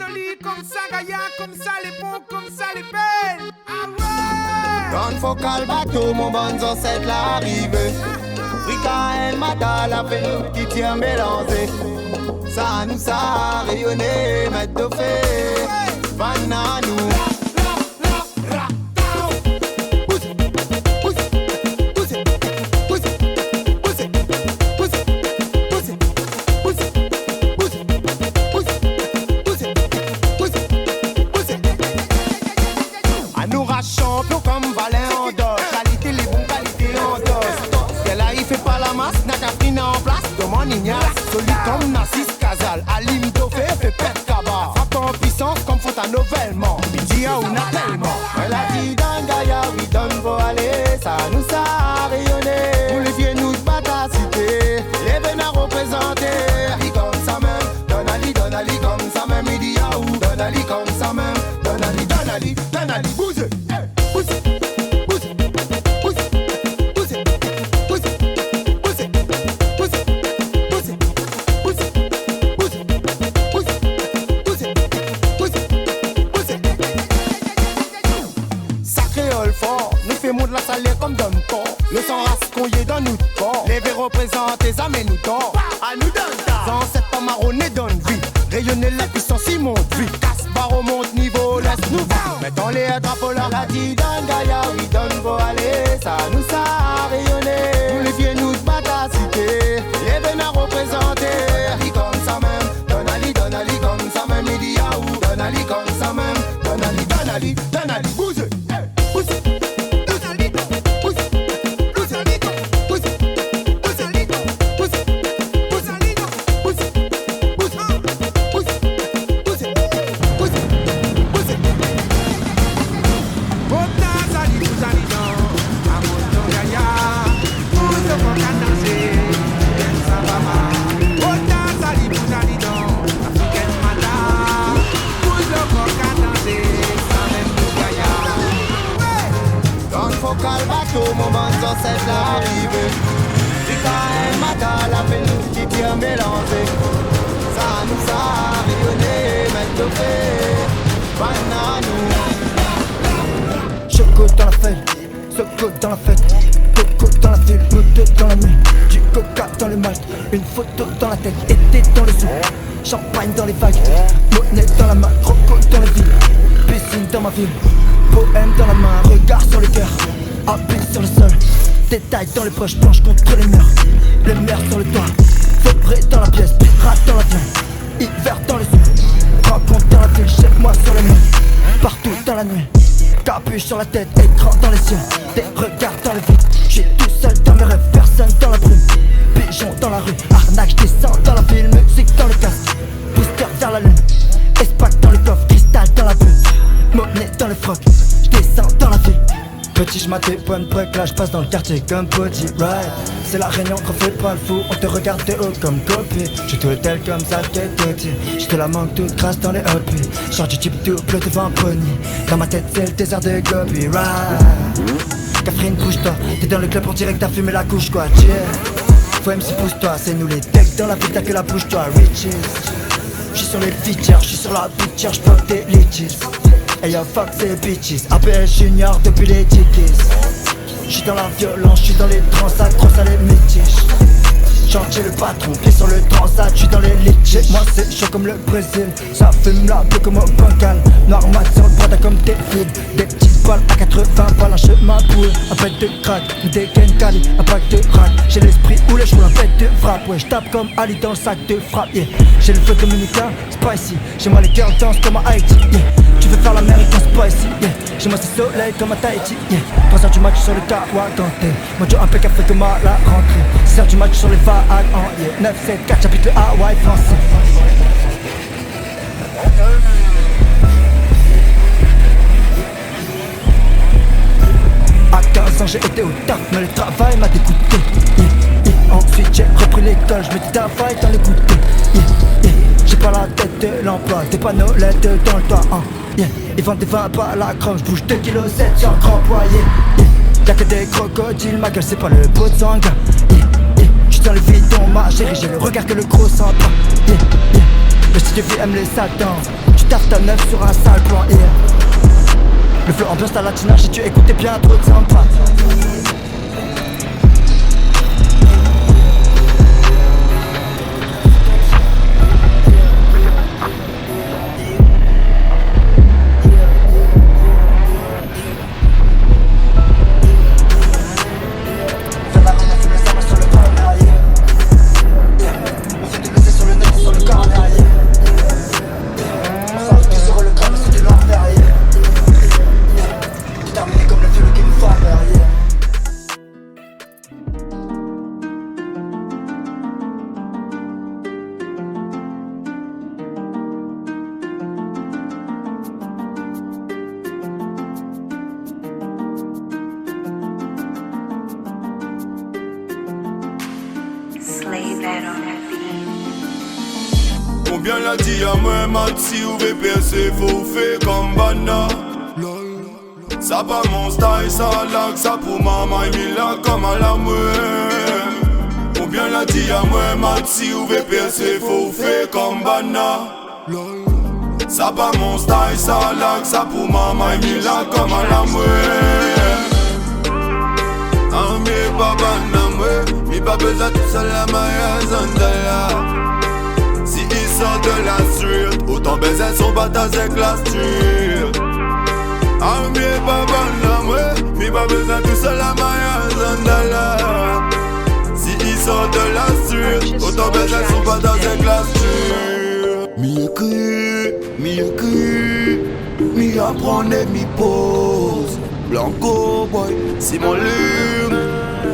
joli, comme ça Gaïa, comme ça les bons, comme ça les belles. Ah ouais! Grande focal bateau, mon bonzo, c'est l'arrivée. Africa et Mata, la peine qui tient mélangé. Ça nous a rayonné, mettre de fait. Bananou. Champion comme Valin en dos, qualité les bons, qualité en dose. Qu'elle a, il fait pas la masse, n'a qu'à finir en place. Demande Ignace, solide comme Nassis Casal. Alim Dofé fait pète cabas. Frappe en puissance comme Fontana nouvellement. Bidia ou n'a tellement. Elle a dit dans Gaïa, oui, donne pour aller. Ça nous a rayonné. Olivier nous bat à cité. Les Bénards représentés. Ali comme ça même. Donne Ali comme ça même. Idia ou donne Ali comme ça même. Donne Ali, bousez. De la salée comme donne corps. Le sang rascouillé dans nous de corps. Les verres représentés, ça met nous tort. À nous donne ça. Sans cette pas marronné donne vie. Rayonner la puissance, il monte vite. Casse barreau, monte niveau, laisse-nous vivre. Mettons les drapeaux là. La dit dans Gaïa, oui, donne pour aller. Ça nous a rayonné. Olivier nous bat à cité. Les Bénards représentés. Ali comme ça même. Donne Ali comme ça même. Idia ou donne Ali comme ça même. Donne Ali, bousez. Mon bonzo c'est l'arrivée. Africa et Mata, la peine qui tient mélangé. Ça nous a rayonné, mettre de fait. Bananou. Choco dans la fête, Soco dans la fête, Coco dans la ville, moto dans la nuit, du coca dans le masque, une photo dans la tête, été dans le zoo, champagne dans les vagues, monnaie dans la main, croco dans la ville, piscine dans ma ville, poème dans la main, regard sur le cœur. Appui sur le sol, détails dans les poches, blanches contre les murs. Les mers sur le toit, febré dans la pièce, pirate dans l'avion, hiver dans les sous. Rencontre dans la ville, chez moi sur les murs, partout dans la nuit. Capuche sur la tête, écran dans les cieux, des regards dans le vide. J'suis tout seul dans mes rêves, personne dans la brume. Pigeon dans la rue, arnaque, j'descends dans la ville, musique dans le casque. Booster vers la lune, espace dans le coffre, cristal dans la bulle. Monnaie dans le froc, j'descends dans la ville. Petit j'matais point de break, là j'passe dans le quartier comme Body Ride. C'est la réunion qu'on fait pas le fou, on te regarde de haut comme copie. J'ai tout le tel comme ça qu'est-ce. J'te la manque toute crasse dans les hobbies. Genre du type double devant pony. Dans ma tête c'est le désert de copyright. Catherine bouge-toi, t'es dans le club on dirait que t'as fumé la couche quoi, yeah. Faut MC pousse-toi, c'est nous les decks dans la ville t'as que la bouche toi, riches. J'suis sur les features, j'suis sur la picture, j'pop des litches. Hey yo fuck ces bitches, APL junior depuis les tickets. J'suis dans la violence, j'suis dans les transats, cross à les métiches. Chantier le patron, pied sur le transat, j'suis dans les litches. Moi c'est chaud comme le Brésil, ça fume là, bleu comme au bancal. Noir mat sur le brada comme des fils. Des petites balles à 80 balles, un chemin pour un pet de crack, une dégaine cali, un pack de rack. J'ai l'esprit où les cheveux, un pet de frappe. Ouais j'tape comme Ali dans le sac de frappe, yeah. J'ai le feu dominicain, spicy. J'ai moi les cœurs dansent comme à Haïti, yeah. Tu veux faire l'américain spicy, yeah. J'ai moi ce soleil comme à Tahiti, yeah. 3h du match sur le Kawaganté. Mojo impeccable fait comme à la rentrée. 6h du match sur les vagues en yeah. 9, 7, 4 chapitre le Hawaii français. À 15 ans j'ai été au taf, mais le travail m'a dégoûté, yeah, yeah. Ensuite j'ai repris l'école, je me dis travail dans le goûter, yeah, yeah. J'ai pas la tête de l'emploi, des panneaux LED dans le toit, yeah. Ils vendent des vins pas à la chrome, j'bouge 2,7 kg sur grand poids, yeah, yeah. Y'a que des crocodiles, ma gueule c'est pas le pot de sanguin, yeah, yeah. J'suis dans le bidon, ma chérie, j'ai le regard que le gros s'en prend, yeah, yeah. Le style de vie aime les satans, Tarte à neuf sur un sale plan hier. Le flow ambiance ta latina, si tu écoutais bien trop de soundtrack. Combien l'a dit à moi, Maxi ou VPC, faut faire comme Bana. Ça pas mon style, ça lag, ça pour maman, il m'y l'a comme à la mouette. Combien l'a dit à moi, Maxi ou VPC, faut faire comme Bana. Ça pas mon style, ça lag, ça pour maman, il m'y l'a comme à la mouette. Ah mais papa n'a mouette, mais pas besoin tout seul à ma zandala. De la street, autant baiser son bataille avec la street. Ah mais papa n'a mais pas besoin tout seul à ma zandala. Si il sort de la street, autant baiser son bataille avec la street. Mi écrit, mi apprenait, mi pose. Blanco boy, si mon lune,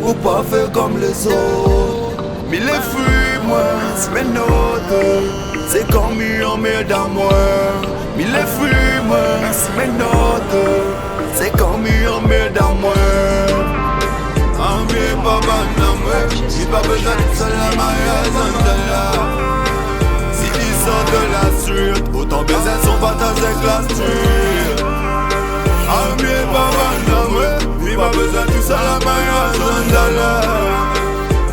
ou pas fait comme les autres. Mi les fruits, moi, si mes notes. C'est comme un merde à moi. Mille fruits, moi, si mes notes. C'est comme un merde à moi. Ah mais papa n'a moi, j'ai pas besoin de seul à ma zandala. Si il sort de la street, autant baiser son bataille avec la street. Ah mais papa n'a moi, j'ai pas besoin de seul à ma zandala.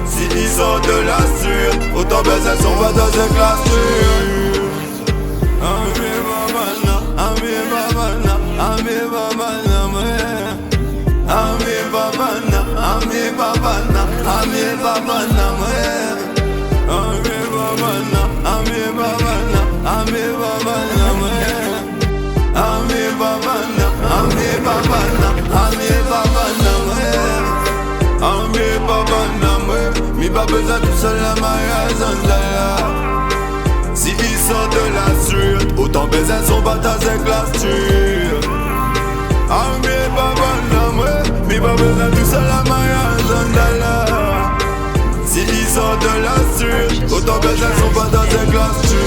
Si il sort de la street, autant baiser son bataille avec la street. Ami babana, ami babana, ami babana, ami babana, ami babana, ami babana, ami babana, ami babana, ami babana, ami babana, ami babana, ami babana, ami babana. Mi pas besoin tout seul à ma zandala. Si il sort de la street, autant baiser son bataille avec la street. Ah mais papa n'a mi pas besoin tout seul à ma zandala. Si il sort de la street, autant baiser son bataille avec la street.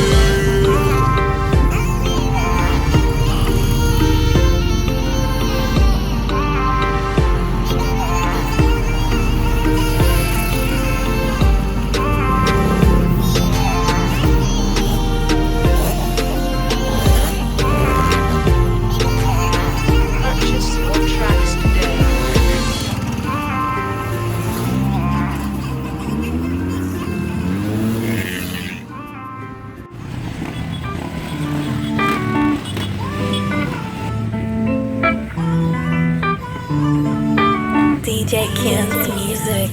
DJ Kim's music.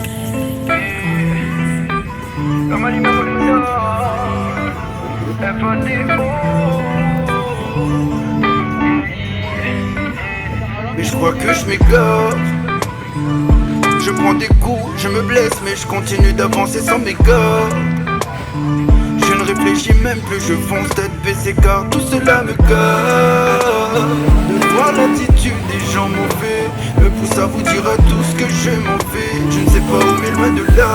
Mais je crois que je m'égare. Je prends des coups, je me blesse, mais je continue d'avancer sans m'égare. Je ne réfléchis même plus, je fonce tête baissée car tout cela me gare. De voir l'attitude des gens mauvais me pousse à vous dire à tous que je m'en vais. Je ne sais pas où mais loin de là.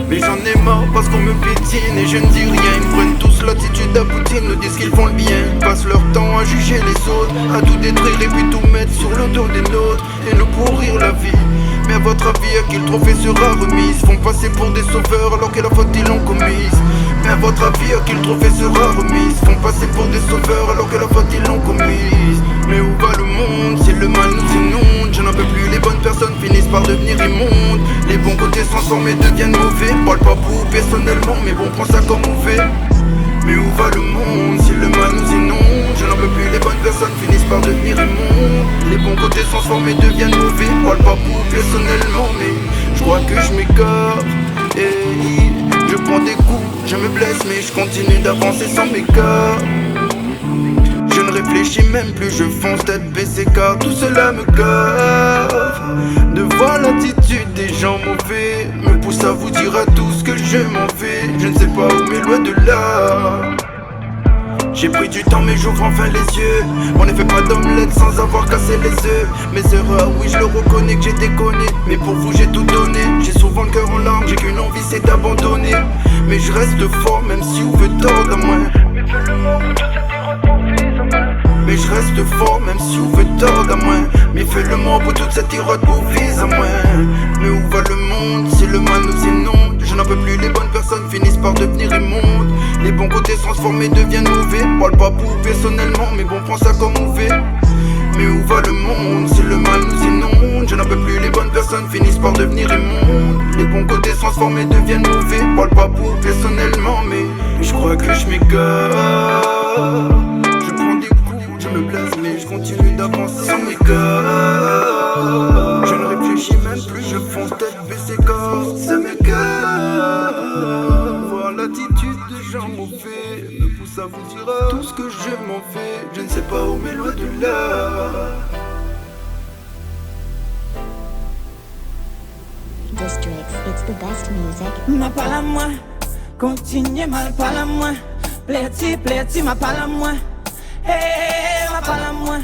Mais j'en ai marre parce qu'on me piétine et je ne dis rien. Ils prennent tous l'attitude à Poutine, nous disent qu'ils font le bien. Ils passent leur temps à juger les autres, à tout détruire et puis tout mettre sur le dos des nôtres et nous pourrir la vie. Mais à votre avis, à qui le trophée sera remis? Font passer pour des sauveurs alors que la faute ils l'ont commise. Mais à votre avis, à qui le trophée sera remis? Font passer pour des sauveurs alors que la faute ils l'ont commise. Mais où va le monde si le mal nous inonde? Je n'en peux plus, les bonnes personnes finissent par devenir immondes. Les bons côtés se transforment et deviennent mauvais. Parle pas pour personnellement, mais bon, prends ça comme on fait. Mais où va le monde si par devenir immonde. Les bons côtés se transforment et deviennent mauvais. Parle pas pour personnellement, mais je crois que je m'écarte. Et je prends des coups, je me blesse, mais je continue d'avancer sans m'écart. Je ne réfléchis même plus, je fonce tête baissée car tout cela me gave. De voir l'attitude des gens mauvais me pousse à vous dire à tous que je m'en vais. Je ne sais pas où mais loin de là. J'ai pris du temps mais j'ouvre enfin les yeux. On ne fait pas d'omelette sans avoir cassé les œufs. Mes erreurs, oui je le reconnais que j'ai déconné, mais pour vous j'ai tout donné. J'ai souvent le cœur en larmes, j'ai qu'une envie c'est d'abandonner. Mais je reste fort même si vous veut tordre à moi. Mais je reste fort même si vous veut tordre à moi. Mais fais le mort pour toute cette irote pour vise à moi. Mais où va le monde si le mal nous inonde? Je n'en peux plus, les bonnes personnes finissent par devenir immondes. Les bons côtés se transforment et deviennent mauvais. Parle pas pour personnellement, mais bon prends ça comme mauvais. Mais où va le monde si le mal nous inonde? Je n'en peux plus, les bonnes personnes finissent par devenir immondes. Les bons côtés se transforment et deviennent mauvais. Parle pas pour personnellement, mais je crois que je m'égare. Je prends des coups, je me blesse, mais je continue d'avancer sans m'égare. Je ne réfléchis même plus, je fonce tête baissée car ça m'égare. Voir l'attitude des gens mauvais me pousse à vous dire tout ce que je m'en fais. Je ne sais pas où mais loin de là. Districts, it's the best music. Ma parle à moi, continue mal parle à moi. Plaît-il, ma parle à moi. Hey, ma parle à moi,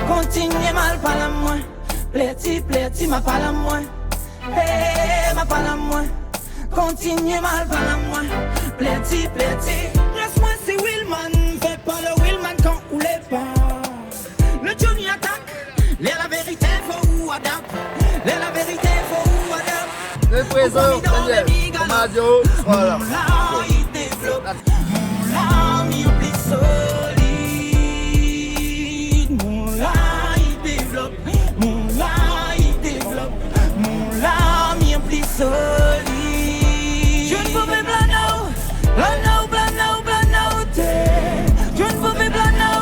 continue mal parle à moi. Plaît-il, ma parle à moi. Hey, ma parle à moi, continue mal parle à moi. Plaît-il. Reste-moi c'est Willman, fais pas le Willman quand ou les pas. Le Johnny attaque, l'air la vérité faut ou adapte. L'air la vérité faut ou adapte. Le présent, Daniel, Radio, voilà. Mon là, il développe. Mon là, il oublie solide. Mon là, il développe. Mon là, il développe. Mon là, il oublie solide. Je ne pouvais blano, je ne pouvais blano, je ne pouvais blano,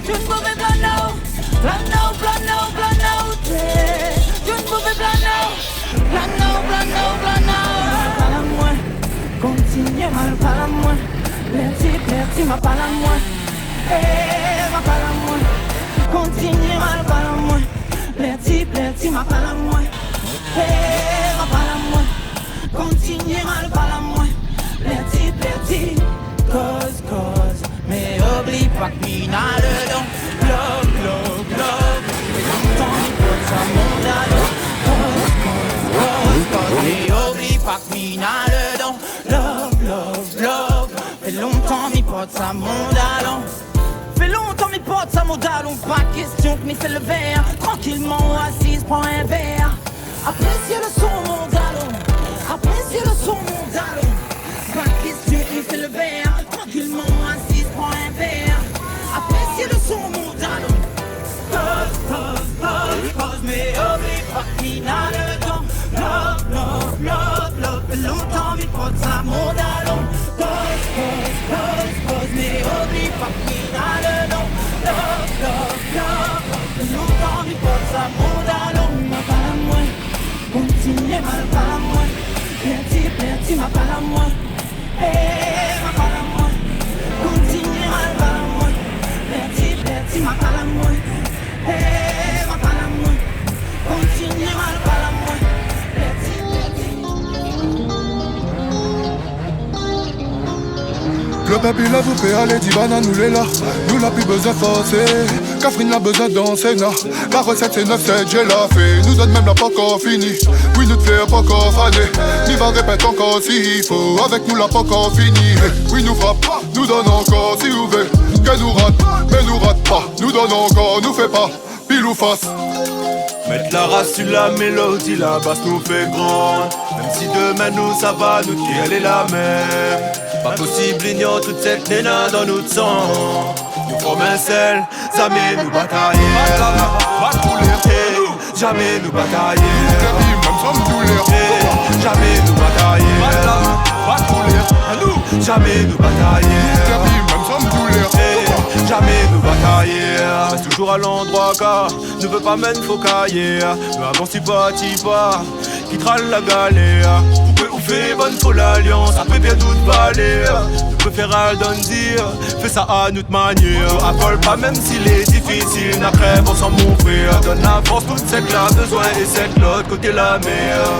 je ne pouvais blano. Parle à moi, continue mal parle à moi. Plaît-il, ma parle à moi. Eh, ma parle à moi, continue mal parle à moi. Plaît-il, ma parle à moi. Eh, ma parle à moi, continue mal parle à moi. Plaît-il, cause, mais oublie pas que mina dedans. Love, mais longtemps il faut ça mon allô. Cause, mais oublie pas que mina dedans. Love, fait longtemps mi pote ça mon allô. Fait longtemps mes potes ça mon allô. Pas question que m'y fait le verre. Tranquillement assise, prends un verre. Appréciez le son mon allô. Appréciez le son mon allô. Pas question que m'y fait le verre. Tranquillement assise, prends un verre. Appréciez le son mon allô. Cause, mais oublie pas que mina dedans. Love, fait longtemps mes potes ça mon allô. Cause, mais oublie pas que mina dedans. Love, fait longtemps mes potes ça mon allô. Ma parle à moi, continue mal parle à moi. Plaît-il, ma parle à moi. Hey, ma parle à moi, continue mal parle à moi. Plaît-il, ma parle à moi. Hey, ma parle à moi, continue mal parle à moi. Le baby la vous paie, allez dis banane nous les là. Nous l'a plus besoin forcer. Catherine l'a besoin danser na. La recette c'est 9-7, j'ai la fait. Nous donne même la pas encore fini. Oui nous te fait pas encore faner. Ni va répéter encore s'il faut. Avec nous la pas encore fini. Oui nous frappe, nous donne encore si vous voulez. Qu'elle nous rate, mais nous rate pas. Nous donne encore, nous fait pas. Pile ou face. Mettre la race sur la mélodie, la basse nous fait grande. Même si demain nous ça va, nous qui elle est la même. Pas possible ignorer toute cette néna dans notre sang. Nous formons un sel, jamais nous batailler. Jamais nous batailler. Jamais nous batailler. Jamais nous batailler. toujours à l'endroit car ne veut pas même focailler. Mais avant si pas, quittera la galère. Vous fait bonne pour l'alliance, après bien toute valer. Ne préfère à dire, fais ça à notre manière. Affole pas même s'il est difficile, n'a crève on s'en m'ouvrir. Donne la force, toute celle qui a besoin et celle de l'autre côté la meilleure.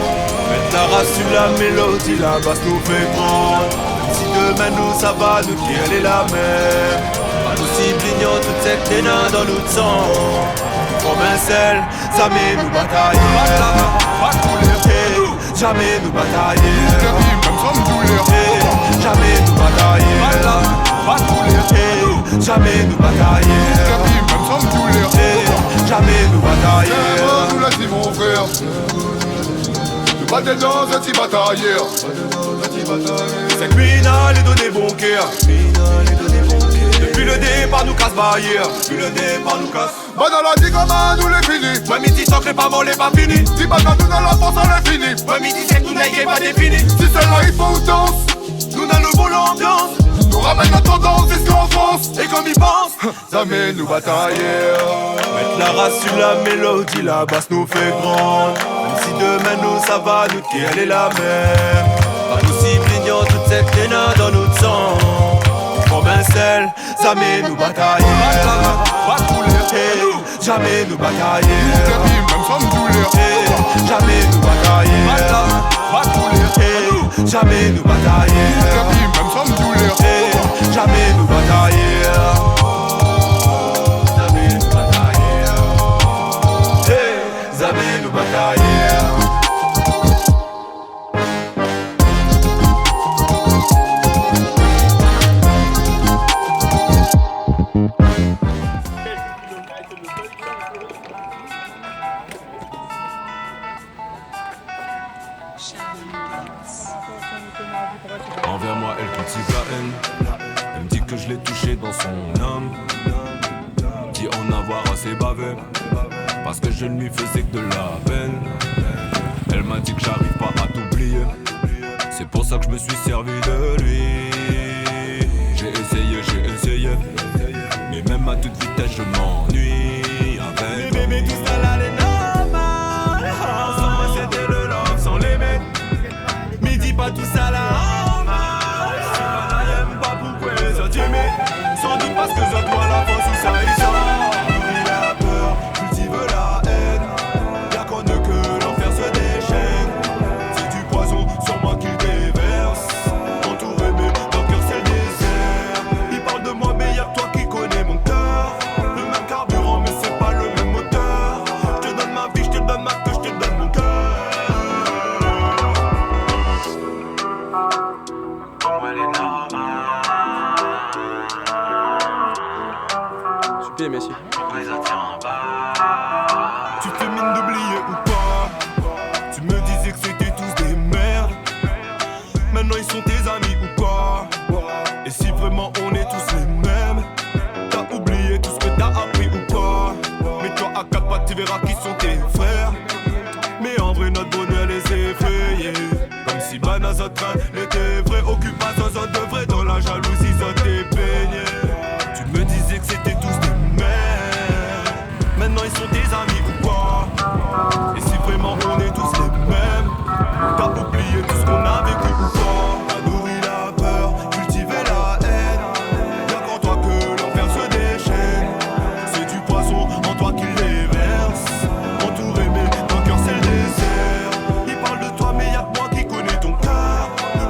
Mettre la race sur la mélodie, la basse nous fait prendre. Même si demain nous ça va, nous qui elle est la même. Pas possible ignore toute cette ténant dans notre sang. Comme un sel, jamais nous batailler. Pas couler, jamais nous batailler. Jamais nous batailler. Pas couler, jamais nous batailler. Jamais nous batailler. Nous l'a dit mon frère. Nous battons dans un petit batailleur. Cette mina les données bon cœur. Depuis le départ nous casse barrière. Depuis le départ nous casse. Banal a dit comment nous les fini. Moi midi tant que les pas mort les pas fini. Si banal nous dans la force on les fini. Moi midi c'est tout n'est pas défini. Si celle-là il faut danse. Nous dans le bon l'ambiance. Nous ramène la tendance jusqu'en France. Et comme ils pensent, jamais nous batailler. Mettre la race sur la mélodie, la basse nous fait grande. Même si demain nous ça va, nous qui elle est la même. Pas possible ignore toute cette ténant dans notre sang. Comme un sel, jamais nous batailler. Pas couler, jamais nous batailler. Même sans douleur, jamais nous batailler. Pas couler, jamais nous batailler. Même sans douleur, jamais nous batailler. Jamais nous batailler. Jamais nous batailler. Envers moi elle cultive la haine. Elle me dit que je l'ai touché dans son âme. Dit en avoir assez bavé parce que je ne lui faisais que de la peine. Elle m'a dit que j'arrive pas à t'oublier. C'est pour ça que je me suis servi de lui. J'ai essayé mais même à toute vitesse je m'ennuie avec. Mais tout ça là les normal. Sans moi c'était le love sans les mettre. Mais dis pas tout ça là. Sans doute parce que je dois la force ou ça y sort. Nourrit la peur, cultive la haine. Y'a qu'en eux que l'enfer se déchaîne. C'est du poison sur moi qu'il déverse. Entouré mais ton cœur c'est le désert. Il parle de moi mais y'a que toi qui connais mon cœur. Le même carburant mais c'est pas le même moteur. Je te donne ma vie, je te donne ma queue, je te donne mon cœur. Pour moi elle est normale. Messieurs. Tu fais mine d'oublier ou pas? Tu me disais que c'était tous des merdes. Maintenant ils sont tes amis ou pas? Et si vraiment on est tous les mêmes? T'as oublié tout ce que t'as appris ou pas? Mais toi à quatre pattes tu verras qui sont tes frères. Mais en vrai notre bonheur les effrayés. Comme si Banazotrin était vrai. Occupation de vrai dans la jalousie ça t'es baigné. Tu me disais que c'était tous des maintenant ils sont tes amis ou pas? Et si vraiment on est tous les mêmes? T'as oublié tout ce qu'on a vécu ou pas? T'as nourri la peur, cultivé la haine. Y'a qu'en toi que l'enfer se déchaîne. C'est du poison en toi qui les verse. Entouré mais ton cœur c'est le désert. Il parle de toi mais y'a que moi qui connais ton cœur. Le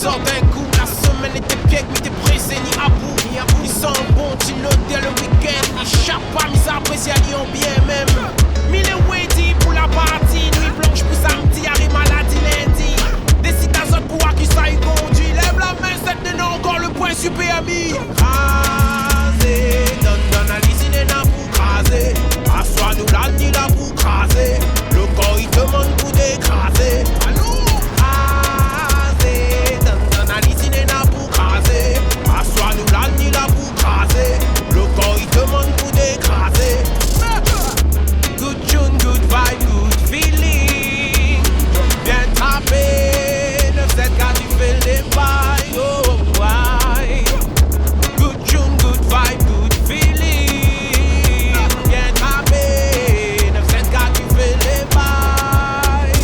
sort d'un coup, la semaine était piègue, mais t'es pressé ni à bout. Ils sont bons, tu dès le week-end. Ils chappent pas, mis appréciés à Lyon bien même. Mille Weddy pour la partie, nuit blanche pour samedi, arrive maladie lundi. Décide à zone pour qui ça y conduit. Lève la main, cette de non, encore le point super ami. Crasé, donne à l'usine n'a pour craser. Assois-nous la nuit là pour craser. Le corps il demande pour d'écraser. Allô? Crasé, donne à l'usine n'a pour craser. Assois-nous la nuit là pour craser. Le corps il demande pour d'écraser. Good tune, good vibe, good feeling. Bien tapé, 9-7 gars tu fais les bails. Oh, why? Good tune, good vibe, good feeling. Bien tapé, 9-7 gars tu fais les bails.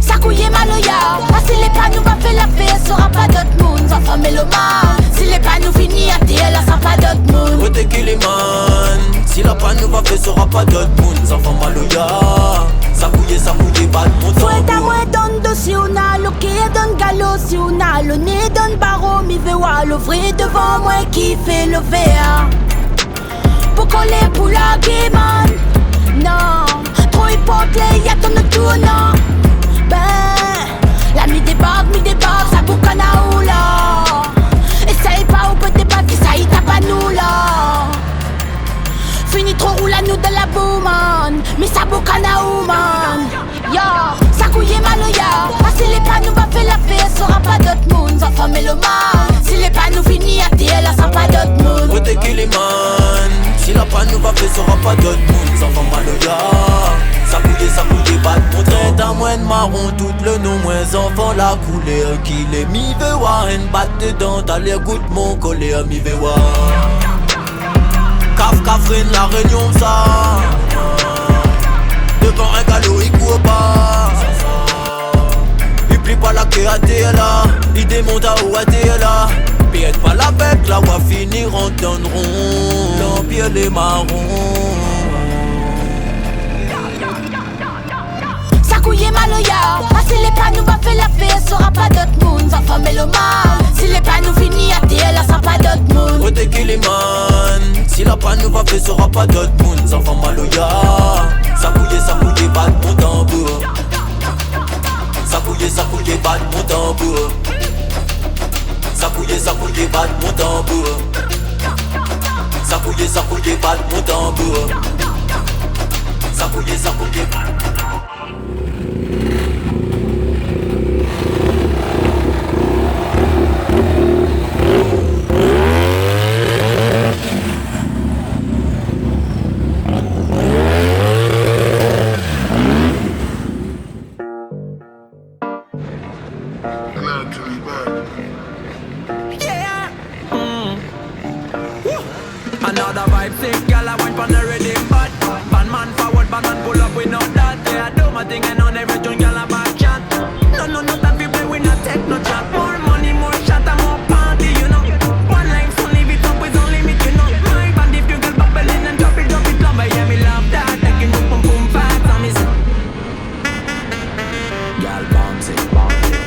Ça couillait maloya. Si les pas nous va faire la paix, sera pas d'autre monde. Enfant mélomane. Si les pas nous finit à terre, là sera pas d'autre monde. Ouais t'es qu'il est man. Si la pas nous va faire, sera pas d'autre monde. Enfant maloya. Ça couillait, pas de montant. Fouette à moi, donne dos si on a le quai, donne galop si on a le nez, donne barreau, mi vewa le vrai devant moi qui fait le verre. Pour coller pour la man. Non, trop hypocrite, y'a ton tour, non. Ben, la mi débarque, ça boucane à ou là. Essaye pas ou peut-être pas qui ça y tape à nous là. Fini trop roule à nous de la bouman. Mais ça boucane à ou man. Yo, ça couillait maloya. Si les pas nous va faire la paix, sera pas d'autre monde. Enfant mélomane. Si les pas nous finit à terre, là sera pas d'autre monde. Ouais t'es qu'il est man. Si la pas nous va faire, sera pas d'autre monde. Enfant maloya. Ça couillait, pas de montant. D'un moine marron, tout le nom, moins enfant la couleur. Qu'il est mi vewa, une batte dedans. T'as les gouttes mon colère, mi vewa. Cafrine, la réunion, ça. Devant un galop, il court pas. Il plie pas la queue à là. Il démonte à où à là. Puis être pas la bête, là où à finir en donneront. L'empire les marrons. Couillé maloya. Si les pas nous va faire la paix, sera pas d'autre monde. Enfant mélomane. Si les pas nous finit à terre, là sera pas d'autre monde. Ouais t'es qu'il est man. Si la pas nous va faire, sera pas d'autre monde. Enfant maloya. Ça couillait, pas de mon tambour. Ça couillait, pas de mon tambour. Ça couillait, pas de mon tambour. Ça couillait, pas de mon tambour. Ça couillait, pas. Another vibe sick, girl I went on the rhythm but bad man forward, bad man pull up with no that. Yeah, I do my thing and on every tune, girl I back chat. No, that we play, we not take no chat. More money, more shot and more party, you know. One life, so leave it up with no limit, you know. My band if you get bubbling and drop it, lumber. Yeah, me love that, taking you boom boom fast on me. Girl bounce it, bounce it.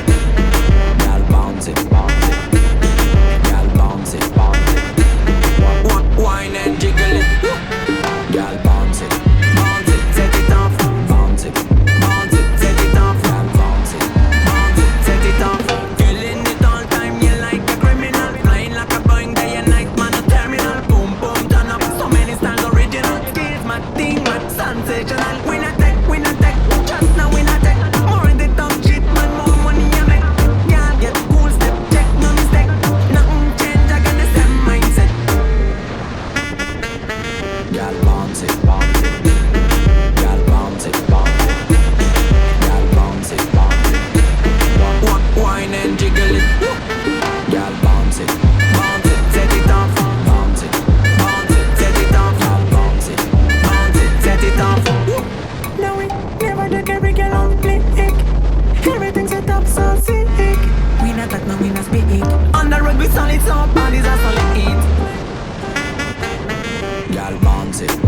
Girl bounce it, bounce it. Girl bounce it, bounce it. Wine and jiggle it. Girl bounce it, bounce it, set it off. Bounce it, bounce it, set it off. Girl bounce it, bounce it, set it off. Feeling it all time, you like a criminal. Flying like a Boeing day and night, man a terminal. Boom boom, turn up, so many styles original. Skills, my thing, my sensational. We not take, just now we not take. More in the top shit, man, more money you make. Girl get cool, step check, no mistake. Nothing change, I got the same mindset. Girl bounce it, bounce it. Girl bounce it, bounce it. Girl bounce it, bounce it. Wine and jiggle it. Girl bounce it, set it off. Bounce it, set it off. Girl bounce it, set it off. No, we never take every girl on click. Everything's set up so sick. We not talk, no, we not speak. On the road we solid, so bodies are solid eat. Girl bounce it.